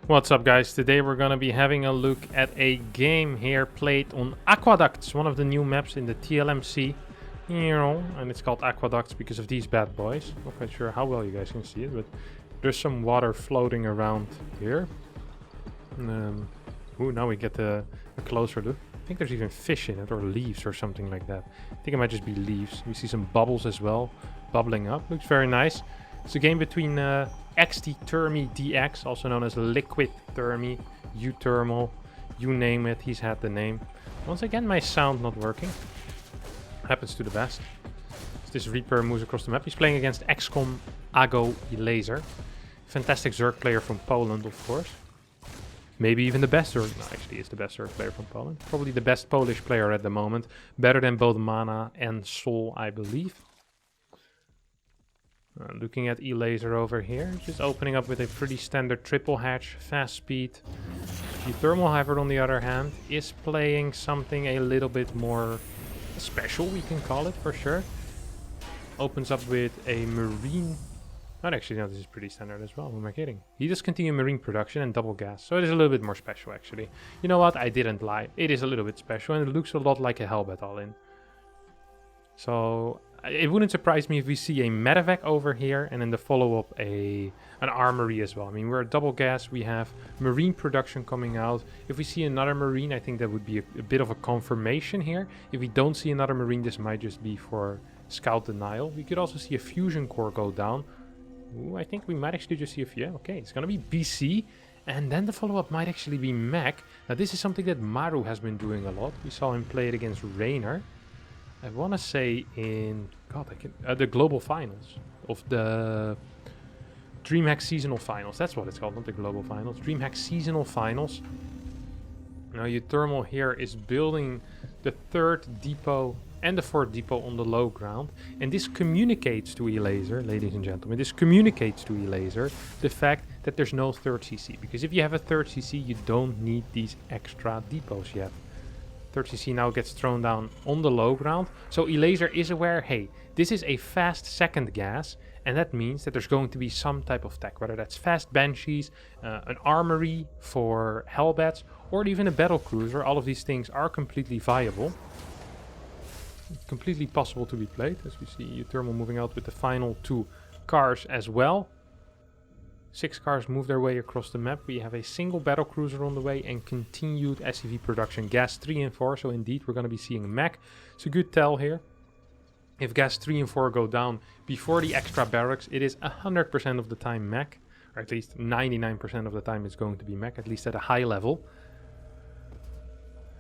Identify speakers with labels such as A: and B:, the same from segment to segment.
A: What's up, guys? Today we're gonna be having a look at a game here played on Aqueducts, one of the new maps in the TLMC. And it's called Aqueducts because of these bad boys. Not quite sure how well you guys can see it, but there's some water floating around here. Ooh, now we get a closer look. I think there's even fish in it, or leaves or something like that. I think it might just be leaves. We see some bubbles as well, bubbling up. Looks very nice. It's a game between XT Thermi DX, also known as Liquid Thermi, uThermal, you name it, he's had the name. Once again, my sound not working. Happens to the best. As this Reaper moves across the map, he's playing against XCOM Ago Elazer. Fantastic Zerg player from Poland, of course. Maybe even the best Zerg, no, actually is the best Zerg player from Poland. Probably the best Polish player at the moment. Better than both Mana and Sol, I believe. Looking at Elazer over here, just opening up with a pretty standard triple hatch, fast speed. uThermal, however, on the other hand, is playing something a little bit more special, we can call it for sure. Opens up with a marine. Oh, actually, no, this is pretty standard as well. Who am I kidding? He does continue marine production and double gas, so it is a little bit more special, actually. You know what? I didn't lie. It is a little bit special, and it looks a lot like a Hellbat all-in. So it wouldn't surprise me if we see a medevac over here, and in the follow-up an armory as well. I mean, we're at double gas, we have marine production coming out. If we see another marine, I think that would be a bit of a confirmation here. If we don't see another marine, this might just be for scout denial. We could also see a fusion core go down. Ooh, I think we might actually just see a few. Yeah, okay, it's gonna be BC. And then the follow-up might actually be Mech. Now, this is something that Maru has been doing a lot. We saw him play it against Rainer. I want to say in the global finals of the DreamHack seasonal finals. That's what it's called, not the global finals. DreamHack seasonal finals. Now uThermal here is building the third depot and the fourth depot on the low ground, and this communicates to Elazer, ladies and gentlemen. This communicates to Elazer the fact that there's no third CC, because if you have a third CC, you don't need these extra depots yet. Third CC now gets thrown down on the low ground. So Elazer is aware, hey, this is a fast second gas, and that means that there's going to be some type of tech, whether that's fast Banshees, an armory for Hellbats, or even a battle cruiser. All of these things are completely viable. Completely possible to be played, as we see uThermal moving out with the final 2 cars as well. 6 cars move their way across the map. We have a single battle cruiser on the way and continued SCV production. Gas 3 and 4, so indeed we're going to be seeing Mech. It's a good tell here. If gas 3 and 4 go down before the extra barracks, it is 100% of the time Mech. Or at least 99% of the time it's going to be Mech, at least at a high level.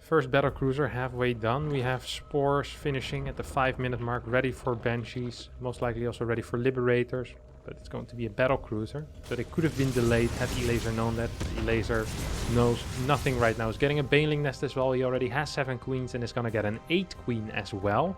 A: First battle cruiser halfway done. We have Spores finishing at the 5-minute mark, ready for Banshees. Most likely also ready for Liberators. But it's going to be a battle cruiser, so they could have been delayed had Elazer known that. But Elazer knows nothing right now. He's getting a Baneling Nest as well. He already has 7 queens and is going to get an 8 queen as well.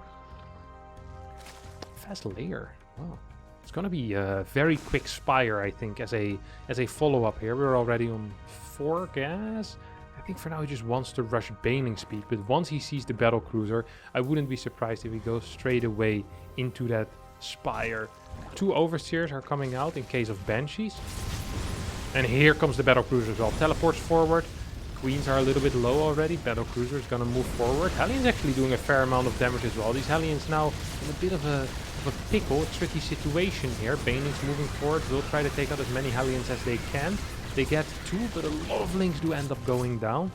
A: Fast layer. Wow. It's going to be a very quick Spire, I think, as a follow-up here. We're already on 4 gas. I think for now he just wants to rush Baneling speed, but once he sees the battle cruiser, I wouldn't be surprised if he goes straight away into that Spire. 2 overseers are coming out in case of Banshees. And here comes the battle cruiser as well. Teleports forward. Queens are a little bit low already. Battle cruiser is going to move forward. Hellions actually doing a fair amount of damage as well. These Hellions now in a bit of a pickle, a tricky situation here. Banelings moving forward. Will try to take out as many Hellions as they can. They get 2, but a lot of links do end up going down.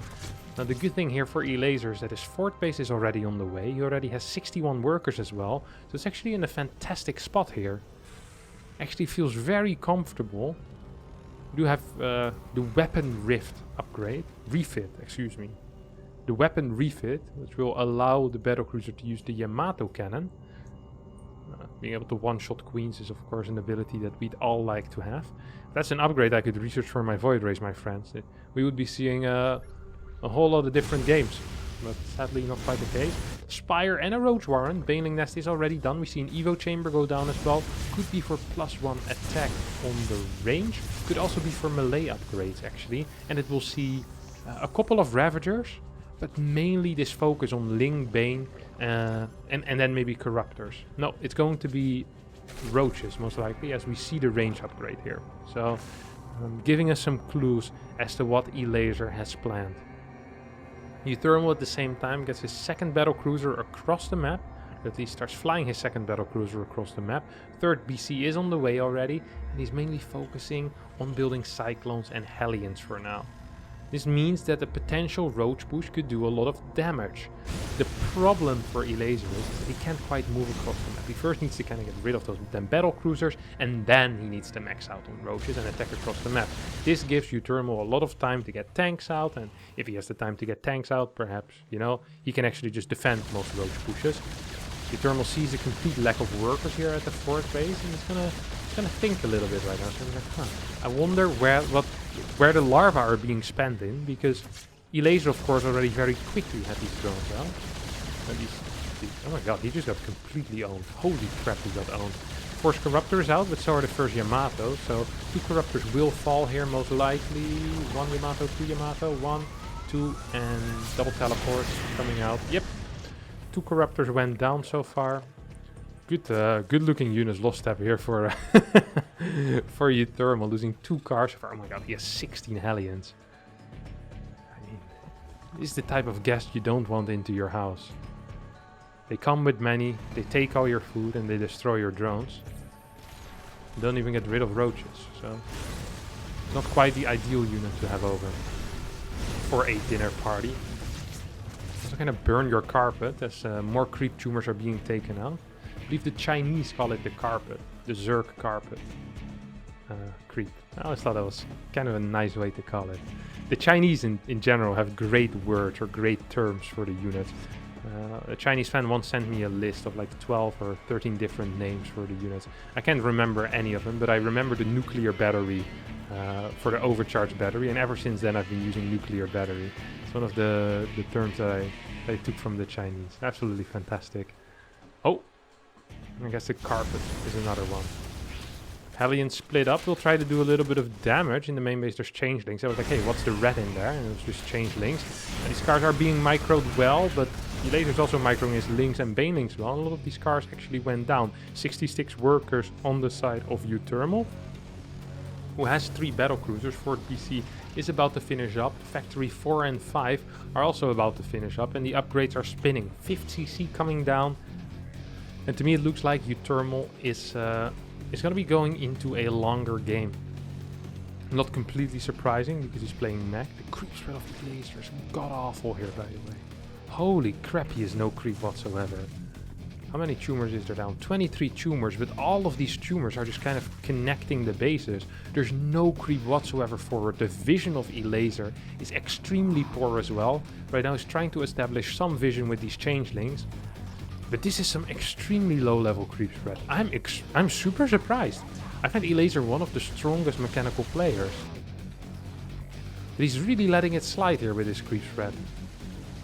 A: Now the good thing here for Elazer is that his fort base is already on the way. He already has 61 workers as well. So it's actually in a fantastic spot here. Actually feels very comfortable. We do have the weapon refit, excuse me. The weapon refit, which will allow the battlecruiser to use the Yamato cannon. Being able to one-shot queens is of course an ability that we'd all like to have. That's an upgrade I could research for my Void Race, my friends. We would be seeing a whole lot of different games, but sadly not quite the case. Spire and a Roach Warren. Baneling Nest is already done. We see an Evo Chamber go down as well. Could be for +1 attack on the range. Could also be for melee upgrades actually. And it will see a couple of Ravagers, but mainly this focus on Ling, Bane, and then maybe Corruptors. No, it's going to be Roaches most likely, as we see the range upgrade here. So giving us some clues as to what Elazer has planned. uThermal at the same time gets his second battlecruiser across the map. At least starts flying his second battlecruiser across the map. Third BC is on the way already, and he's mainly focusing on building Cyclones and Hellions for now. This means that a potential roach push could do a lot of damage. The problem for Elazer is that he can't quite move across the map. He first needs to kind of get rid of those battlecruisers, and then he needs to max out on roaches and attack across the map. This gives uThermal a lot of time to get tanks out, and if he has the time to get tanks out, perhaps, you know, he can actually just defend most roach pushes. uThermal sees a complete lack of workers here at the fourth base, and he's gonna think a little bit right now. So he's like, I wonder where the larvae are being spent in, because Elazer, of course, already very quickly had these drones out. Oh my god, he just got completely owned. Holy crap, he got owned. Force Corruptors out, but so are the first Yamato. So 2 Corruptors will fall here most likely. 1 Yamato, 2 Yamato, 1, 2, and double teleports coming out. Yep. 2 Corruptors went down so far. Good looking units lost step here for for uThermal, losing 2 cars. Oh my god, he has 16 Hellions. I mean, this is the type of guest you don't want into your house. They come with many, they take all your food, and they destroy your drones. Don't even get rid of roaches, so not quite the ideal unit to have over for a dinner party. Also kind of burn your carpet as more creep tumors are being taken out. I believe the Chinese call it the carpet, the Zerg carpet creep. I always thought that was kind of a nice way to call it. The Chinese in general have great words or great terms for the unit. A Chinese fan once sent me a list of like 12 or 13 different names for the units. I can't remember any of them, but I remember the nuclear battery for the overcharged battery, and ever since then I've been using nuclear battery. It's one of the terms that I took from the Chinese. Absolutely fantastic. Oh, I guess the carpet is another one. Hellions split up. We'll try to do a little bit of damage. In the main base there's changelings. I was like, hey, what's the red in there? And it was just changelings. And these cars are being microed well, but Elazer's also microing his links and banelings well. A lot of these cars actually went down. 66 workers on the side of uThermal, who has 3 battlecruisers. Fort BC is about to finish up. Factory 4 and 5 are also about to finish up, and the upgrades are spinning. 5th CC coming down. And to me it looks like uThermal is going to be going into a longer game. Not completely surprising, because he's playing Mech. The creep spread of Elazer is god-awful here, by the way. Holy crap, he has no creep whatsoever. How many tumors is there down? 23 tumors, but all of these tumors are just kind of connecting the bases. There's no creep whatsoever forward. The vision of Elazer is extremely poor as well. Right now he's trying to establish some vision with these changelings. But this is some extremely low-level creep spread. I'm super surprised. I find Elazer one of the strongest mechanical players. But he's really letting it slide here with his creep spread.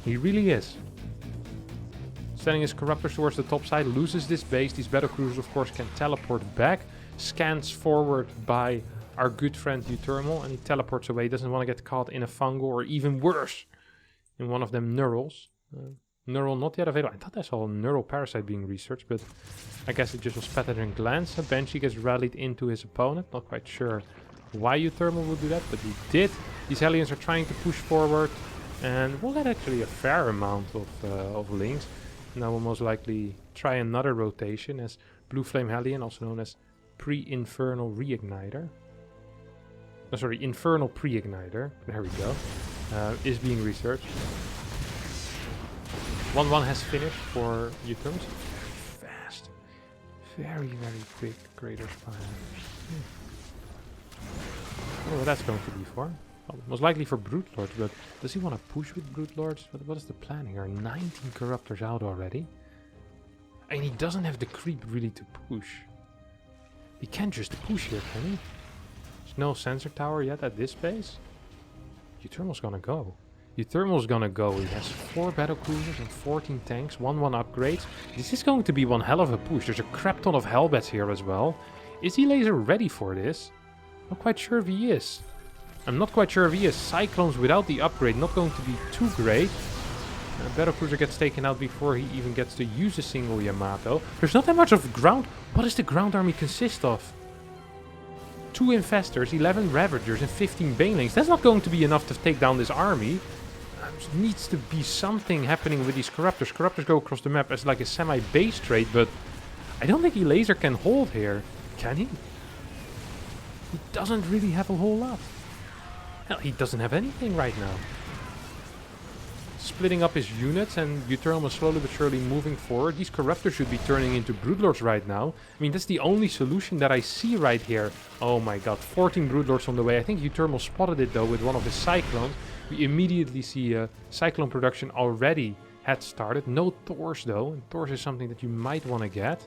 A: He really is. Sending his Corruptors towards the top side, loses this base. These battlecruisers, of course, can teleport back. Scans forward by our good friend uThermal, and he teleports away. Doesn't want to get caught in a fungal, or even worse, in one of them neurals. Neural not yet available. I thought I saw a neural parasite being researched, but I guess it just was spattered in glance. A Banshee gets rallied into his opponent. Not quite sure why uThermal would do that, but he did. These Hellions are trying to push forward, and we'll get actually a fair amount of links. Now we'll most likely try another rotation as Blue Flame Hellion, also known as Pre-Infernal Reigniter. Oh, sorry, Infernal Pre-Igniter. There we go. Is being researched. 1-1 has finished for uThermal. Fast. Very, very quick Crater Spire. I don't know what that's going to be for. Well, most likely for Brute Lords, but does he want to push with Brute Lords? What is the plan here? 19 Corruptors out already. And he doesn't have the creep really to push. He can't just push here, can he? There's no sensor tower yet at this base. uThermal's gonna go. uThermal's gonna go. He has 4 battlecruisers and 14 tanks, 1-1 upgrades. This is going to be one hell of a push. There's a crap ton of Hellbats here as well. Is Elazer ready for this? Not quite sure if he is. I'm not quite sure if he is. Cyclones without the upgrade, not going to be too great. Battlecruiser gets taken out before he even gets to use a single Yamato. There's not that much of ground. What does the ground army consist of? 2 Infestors, 11 Ravagers and 15 Banelings. That's not going to be enough to take down this army. There needs to be something happening with these Corruptors. Corruptors go across the map as like a semi-base trade, but I don't think Elazer can hold here. Can he? He doesn't really have a whole lot. Hell, he doesn't have anything right now. Splitting up his units, and uThermal is slowly but surely moving forward. These Corruptors should be turning into Broodlords right now. I mean, that's the only solution that I see right here. Oh my god, 14 Broodlords on the way. I think uThermal spotted it though with one of his Cyclones. We immediately see Cyclone production already had started. No Thors though, and Thors is something that you might want to get.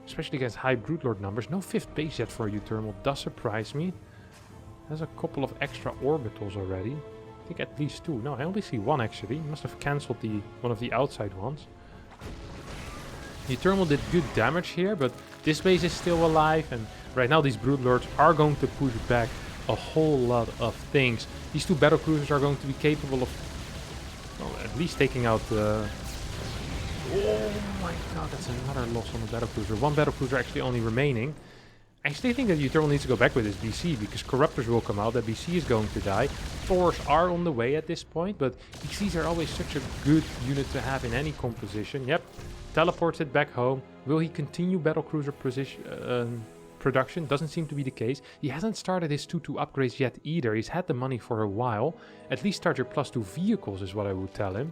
A: Especially against high Broodlord numbers. No 5th base yet for uThermal, does surprise me. There's a couple of extra orbitals already. I think at least 2. No, I only see 1 actually. He must have cancelled one of the outside ones. uThermal did good damage here, but this base is still alive, and right now these Broodlords are going to push back a whole lot of things. These 2 battlecruisers are going to be capable of, well, at least taking out the... Oh my god, that's another loss on the battlecruiser. 1 battlecruiser actually only remaining. I actually think that uThermal needs to go back with his BC, because Corruptors will come out, that BC is going to die. Thors are on the way at this point, but BCs are always such a good unit to have in any composition. Yep, teleports it back home. Will he continue battlecruiser production? Doesn't seem to be the case. He hasn't started his 2-2 upgrades yet either. He's had the money for a while. At least start your +2 vehicles is what I would tell him.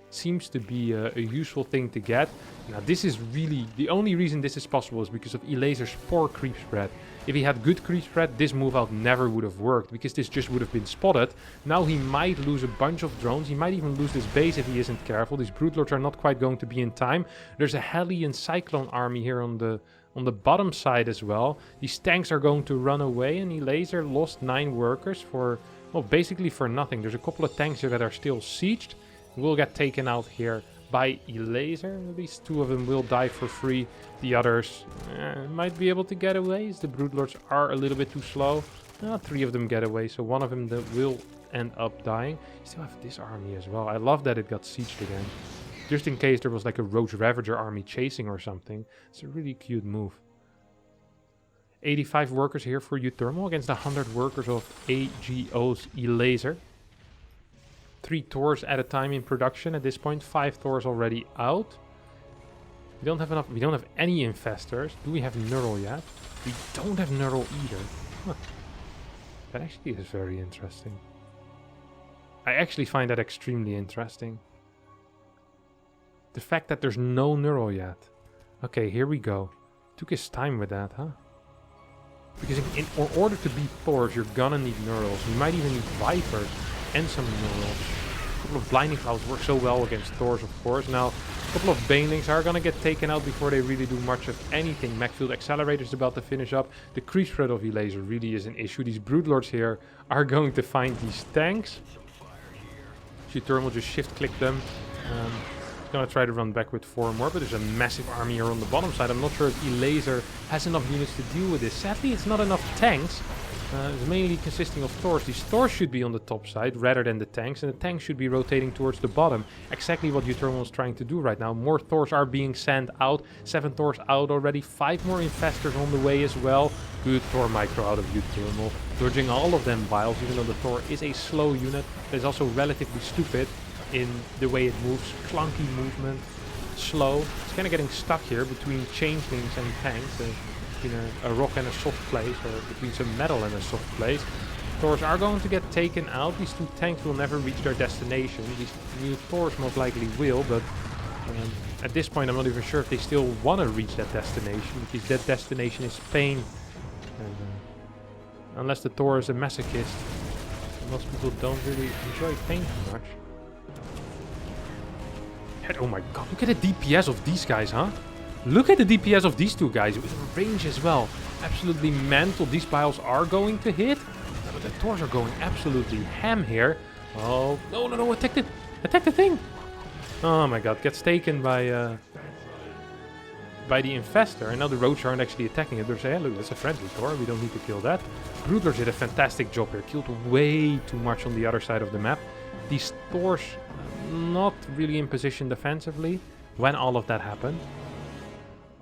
A: Seems to be a useful thing to get. Now this is really, the only reason this is possible is because of Elazer's poor creep spread. If he had good creep spread, this move out never would have worked, because this just would have been spotted. Now he might lose a bunch of drones, he might even lose this base if he isn't careful. These Broodlords are not quite going to be in time. There's a Hellion Cyclone army here on the bottom side as well. These tanks are going to run away, and Elazer lost 9 workers for, well, basically for nothing. There's a couple of tanks here that are still sieged. Will get taken out here by Elazer. At least 2 of them will die for free. The others might be able to get away, as the Broodlords are a little bit too slow. 3 of them get away, so 1 of them will end up dying. You still have this army as well. I love that it got sieged again. Just in case there was like a Roach Ravager army chasing or something. It's a really cute move. 85 workers here for uThermal against the 100 workers of AGO's Elazer. 3 Thors at a time in production at this point. 5 Thors already out. We don't have enough. We don't have any Infestors. Do we have Neural yet? We don't have Neural either. Huh. That actually is very interesting. I actually find that extremely interesting. The fact that there's no Neural yet. Okay, here we go. Took his time with that, huh? Because in order to beat Thors, you're gonna need Neurals. You might even need Vipers and some Neurals. A couple of Blinding Clouds work so well against Thors, of course. Now, a couple of Banelings are gonna get taken out before they really do much of anything. Mech Field Accelerator is about to finish up. The creep spread of Elazer really is an issue. These Broodlords here are going to find these tanks. uThermal just shift-click them. Gonna try to run back with 4 more, but there's a massive army here on the bottom side. I'm not sure if Elazer has enough units to deal with this. Sadly, it's not enough tanks. It's mainly consisting of Thors. These Thors should be on the top side rather than the tanks, and the tanks should be rotating towards the bottom. Exactly what uThermal is trying to do right now. More Thors are being sent out. 7 Thors out already. 5 more Infestors on the way as well. Good Thor micro out of uThermal. Dodging all of them vials, even though the Thor is a slow unit. That is also relatively stupid in the way it moves. Clunky movement. Slow. It's kind of getting stuck here between changelings and tanks. Between a rock and a soft place, or between some metal and a soft place. Thors are going to get taken out. These 2 tanks will never reach their destination. These new Thors most likely will, but at this point I'm not even sure if they still want to reach that destination, because that destination is pain. And, unless the Thor is a masochist, most people don't really enjoy pain too much. Oh my god, look at the DPS of these guys, huh? Look at the DPS of these 2 guys with range as well. Absolutely mental. These piles are going to hit. But the Thors are going absolutely ham here. Oh, no, attack the thing. Oh my god, gets taken by the Infestor. And now the Roach aren't actually attacking it. They're saying, hey, look, that's a friendly Thor. We don't need to kill that. Broodlords did a fantastic job here. Killed way too much on the other side of the map. These Thors not really in position defensively when all of that happened.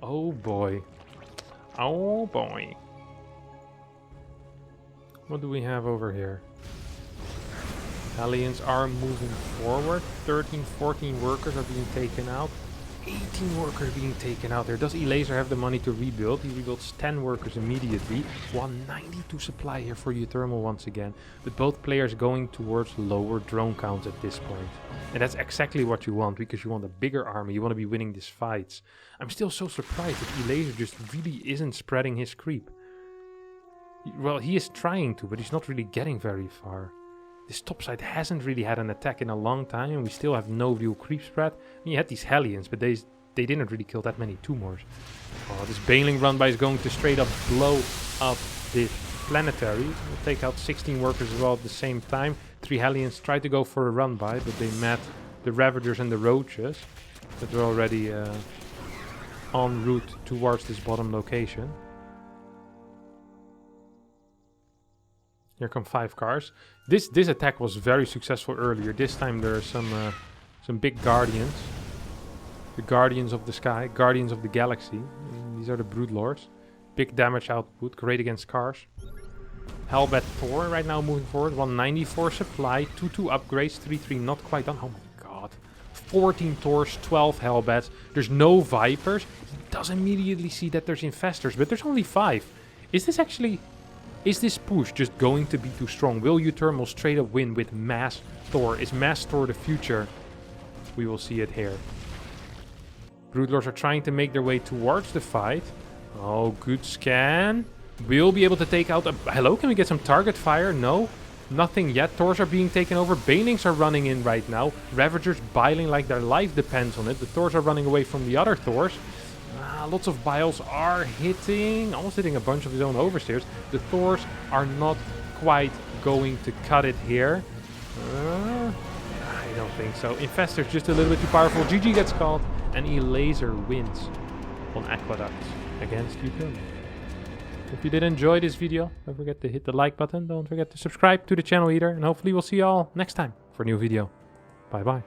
A: Oh boy. Oh boy. What do we have over here? Hellions are moving forward. 13, 14 workers are being taken out. 18 workers being taken out there. Does Elazer have the money to rebuild? He rebuilds 10 workers immediately. 192 supply here for uThermal once again. But both players going towards lower drone counts at this point. And that's exactly what you want, because you want a bigger army. You want to be winning these fights. I'm still so surprised that Elazer just really isn't spreading his creep. Well, he is trying to, but he's not really getting very far. This topside hasn't really had an attack in a long time, and we still have no real creep spread. I mean, you had these Hellions, but they didn't really kill that many tumors. Oh, this Baneling run by is going to straight up blow up this planetary. We'll take out 16 workers as well at the same time. 3 Hellions tried to go for a run by, but they met the Ravagers and the Roaches that were already en route towards this bottom location. Here come 5 cars. This attack was very successful earlier. This time there are some big guardians. The guardians of the sky, guardians of the galaxy. And these are the Broodlords. Big damage output, great against cars. Hellbat Thor right now moving forward. 194 supply, 2-2 upgrades, 3-3 not quite done. Oh my god. 14 Thors, 12 Hellbats. There's no Vipers. He does immediately see that there's Infestors, but there's only 5. Is this push just going to be too strong? Will uThermal straight up win with Mass Thor? Is Mass Thor the future? We will see it here. Broodlords are trying to make their way towards the fight. Oh, good scan. We'll be able to take out a... Hello, can we get some target fire? No, nothing yet. Thors are being taken over. Banelings are running in right now. Ravagers biling like their life depends on it. The Thors are running away from the other Thors. Lots of biles are hitting, almost hitting a bunch of his own oversteers. The Thors are not quite going to cut it here. I don't think so. Infestor's just a little bit too powerful. GG gets called, and Elazer wins on Aqueduct against uThermal. If you did enjoy this video, don't forget to hit the like button. Don't forget to subscribe to the channel either, and hopefully we'll see you all next time for a new video. Bye bye.